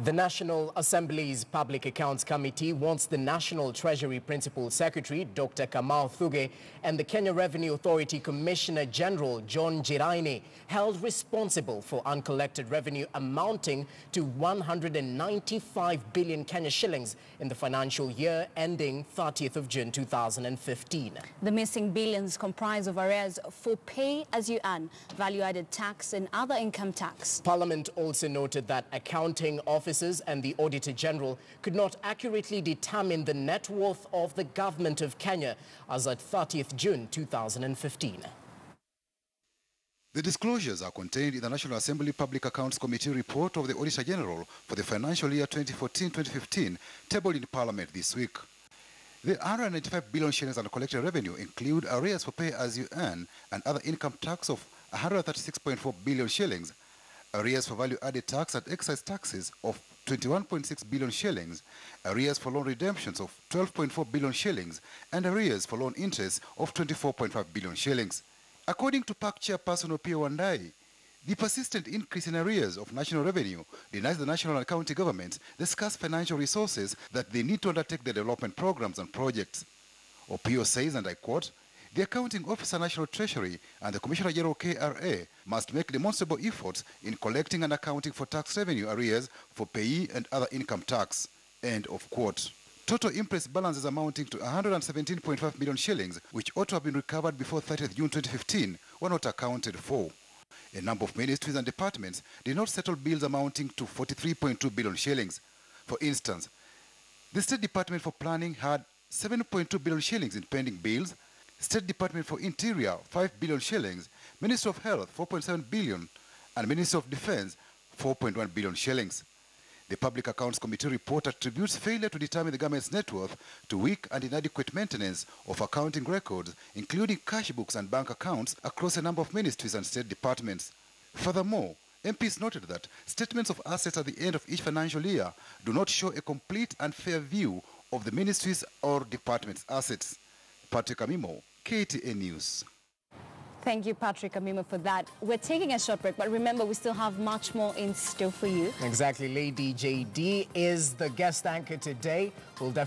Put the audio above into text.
The National Assembly's Public Accounts Committee wants the National Treasury Principal Secretary, Dr. Thugge, and the Kenya Revenue Authority Commissioner General John Njiraini held responsible for uncollected revenue amounting to 195 billion Kenya shillings in the financial year ending 30th of June 2015. The missing billions comprise of arrears for pay-as-you-earn, value-added tax and other income tax. Parliament also noted that accounting officers and the Auditor General could not accurately determine the net worth of the government of Kenya as at 30th June 2015. The disclosures are contained in the National Assembly Public Accounts Committee report of the Auditor General for the financial year 2014-2015, tabled in Parliament this week. The 195 billion shillings uncollected revenue include arrears for pay-as-you-earn and other income tax of 136.4 billion shillings, arrears for value-added tax and excise taxes of 21.6 billion shillings, arrears for loan redemptions of 12.4 billion shillings, and arrears for loan interest of 24.5 billion shillings. According to PAC Chairperson Opiyo Wandayi, the persistent increase in arrears of national revenue denies the national and county governments the scarce financial resources that they need to undertake their development programs and projects. Opiyo says, and I quote, "The Accounting Officer, National Treasury, and the Commissioner General KRA must make demonstrable efforts in collecting and accounting for tax revenue arrears for payee and other income tax." End of quote. Total impress balances amounting to 117.5 million shillings, which ought to have been recovered before 30th June 2015, were not accounted for. A number of ministries and departments did not settle bills amounting to 43.2 billion shillings. For instance, the State Department for Planning had 7.2 billion shillings in pending bills, State Department for Interior 5 billion shillings, Ministry of Health 4.7 billion, and Ministry of Defense 4.1 billion shillings. The Public Accounts Committee report attributes failure to determine the government's net worth to weak and inadequate maintenance of accounting records, including cash books and bank accounts across a number of ministries and state departments. Furthermore, MPs noted that statements of assets at the end of each financial year do not show a complete and fair view of the ministries or departments' assets. Patrick Amimo, KTN News. Thank you, Patrick Amimo, for that. We're taking a short break, but remember, we still have much more in store for you. Exactly. Lady JD is the guest anchor today. We'll definitely